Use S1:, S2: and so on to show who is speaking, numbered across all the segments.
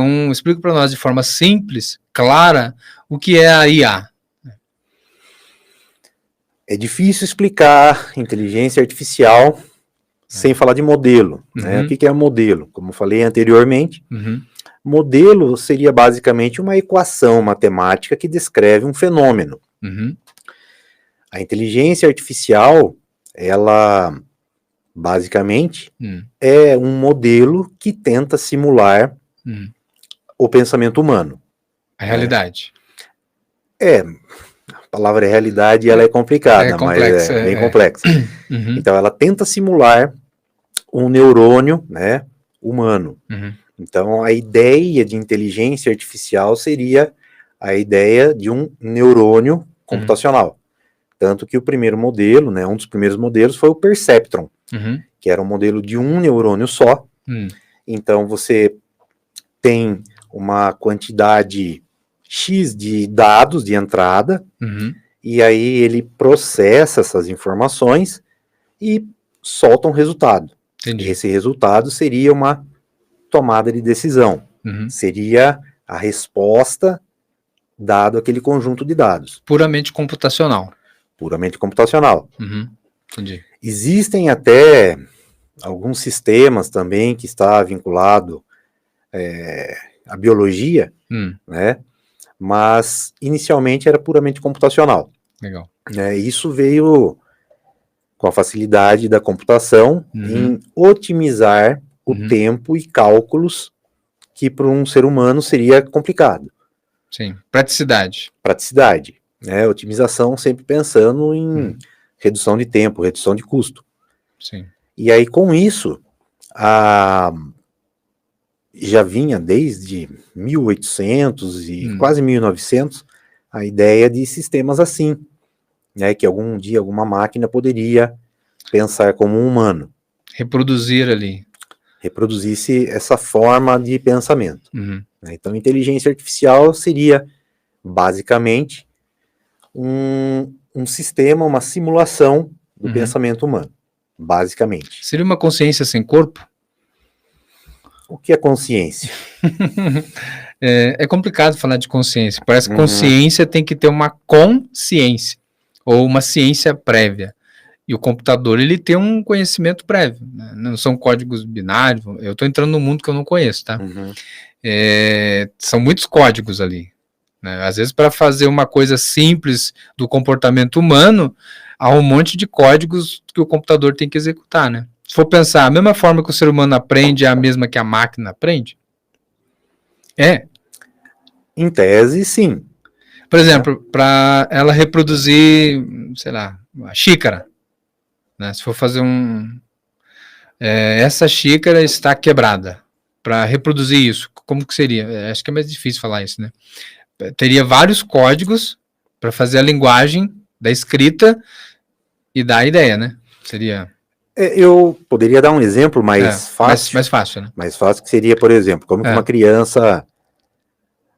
S1: Então, explica para nós de forma simples, clara, o que é a IA.
S2: É difícil explicar inteligência artificial sem falar de modelo, né? O que é modelo? Como eu falei anteriormente, modelo seria basicamente uma equação matemática que descreve um fenômeno. A inteligência artificial, ela basicamente é um modelo que tenta simular o pensamento humano.
S1: A realidade.
S2: A palavra realidade ela é complicada, mas é bem complexa. Então ela tenta simular um neurônio, né, humano. Então a ideia de inteligência artificial seria a ideia de um neurônio computacional. Tanto que o primeiro modelo, né, um dos primeiros modelos foi o Perceptron, que era um modelo de um neurônio só. Então você tem uma quantidade X de dados de entrada, e aí ele processa essas informações e solta um resultado.
S1: Entendi.
S2: Esse resultado seria uma tomada de decisão. Seria a resposta dado aquele conjunto de dados.
S1: Puramente computacional.
S2: Puramente computacional.
S1: Entendi.
S2: Existem até alguns sistemas também que está vinculado à biologia, né? Mas inicialmente era puramente computacional.
S1: Legal.
S2: Isso veio com a facilidade da computação em otimizar o tempo e cálculos que para um ser humano seria complicado.
S1: Sim, praticidade.
S2: Praticidade, né? Otimização sempre pensando em redução de tempo, redução de custo.
S1: Sim.
S2: E aí com isso, já vinha desde 1800 e quase 1900 a ideia de sistemas assim, né, que algum dia alguma máquina poderia pensar como um humano.
S1: Reproduzir ali.
S2: Reproduzisse essa forma de pensamento. Então, inteligência artificial seria, basicamente, um sistema, uma simulação do pensamento humano. Basicamente.
S1: Seria uma consciência sem corpo?
S2: O que é consciência?
S1: É complicado falar de consciência. Parece que consciência tem que ter uma consciência, ou uma ciência prévia. E o computador, ele tem um conhecimento prévio, né? Não são códigos binários. Eu estou entrando num mundo que eu não conheço, tá? São muitos códigos ali, né? Às vezes, para fazer uma coisa simples do comportamento humano, há um monte de códigos que o computador tem que executar, né? Se for pensar, a mesma forma que o ser humano aprende é a mesma que a máquina aprende?
S2: Em tese, sim.
S1: Por exemplo, para ela reproduzir, sei lá, a xícara, né? Se for fazer essa xícara está quebrada. Para reproduzir isso, como que seria? Acho que é mais difícil falar isso, né? Teria vários códigos para fazer a linguagem da escrita e da ideia, né? Seria...
S2: Eu poderia dar um exemplo mais fácil.
S1: Mais fácil, né?
S2: Mais fácil, que seria, por exemplo, como que uma criança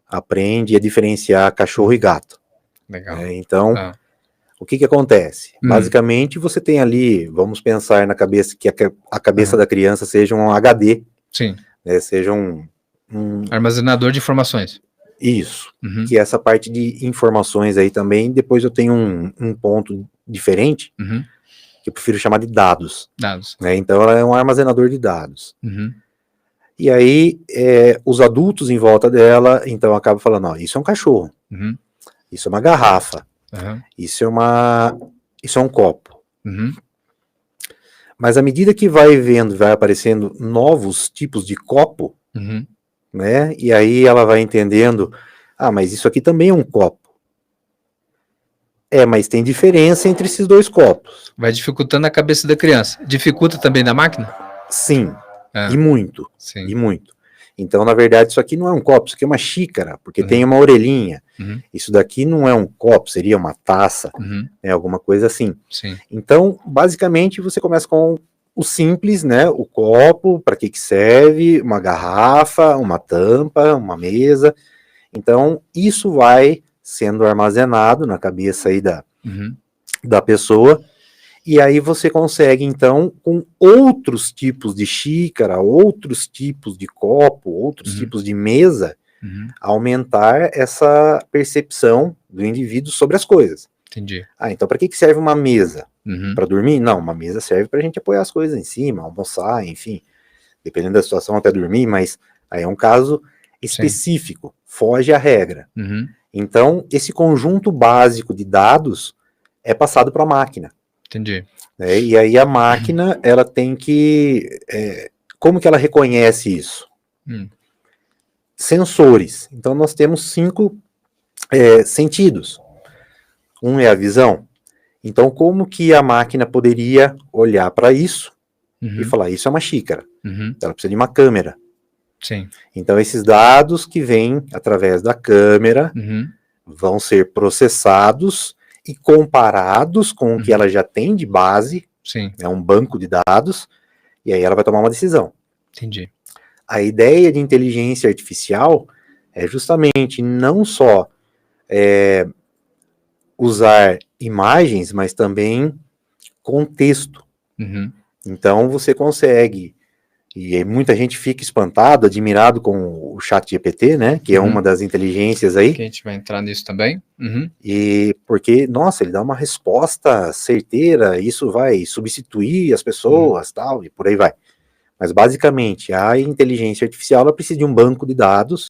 S2: aprende a diferenciar cachorro e gato.
S1: Legal.
S2: Então, o que acontece? Basicamente, você tem ali, vamos pensar na cabeça, que a cabeça da criança seja um HD.
S1: Sim.
S2: Né, seja um
S1: armazenador de informações.
S2: Isso. Que essa parte de informações aí também, depois eu tenho um ponto diferente, que eu prefiro chamar de dados. Né? Então ela é um armazenador de dados. E aí os adultos em volta dela, então acabam falando, ó, isso é um cachorro, isso é uma garrafa, isso é um copo. Mas à medida que vai aparecendo novos tipos de copo, né, e aí ela vai entendendo, mas isso aqui também é um copo. Mas tem diferença entre esses dois copos.
S1: Vai dificultando a cabeça da criança. Dificulta também da máquina?
S2: Sim, e muito. E muito. Então, na verdade, isso aqui não é um copo, isso aqui é uma xícara, porque tem uma orelhinha. Isso daqui não é um copo, seria uma taça, né, alguma coisa assim. Então, basicamente, você começa com o simples, né, o copo, para que serve, uma garrafa, uma tampa, uma mesa. Então, isso vai sendo armazenado na cabeça aí da pessoa, E aí você consegue, então, com outros tipos de xícara, outros tipos de copo, outros tipos de mesa, aumentar essa percepção do indivíduo sobre as coisas.
S1: Entendi.
S2: Então para que serve uma mesa? Para dormir? Não, uma mesa serve para a gente apoiar as coisas em cima, almoçar, enfim, dependendo da situação até dormir, mas aí é um caso específico, foge à regra. Então, esse conjunto básico de dados é passado para a máquina.
S1: Entendi.
S2: E aí a máquina, ela tem que... como que ela reconhece isso? Sensores. Então, nós temos 5 sentidos. Um é a visão. Então, como que a máquina poderia olhar para isso e falar, isso é uma xícara. Ela precisa de uma câmera.
S1: Sim.
S2: Então, esses dados que vêm através da câmera vão ser processados e comparados com o que ela já tem de base, um banco de dados, e aí ela vai tomar uma decisão.
S1: Entendi.
S2: A ideia de inteligência artificial é justamente não só usar imagens, mas também contexto. Então você consegue, e muita gente fica espantado, admirado com o ChatGPT, né, que é uma das inteligências aí.
S1: Que a gente vai entrar nisso também.
S2: E porque, nossa, ele dá uma resposta certeira, isso vai substituir as pessoas, tal, e por aí vai. Mas basicamente, a inteligência artificial ela precisa de um banco de dados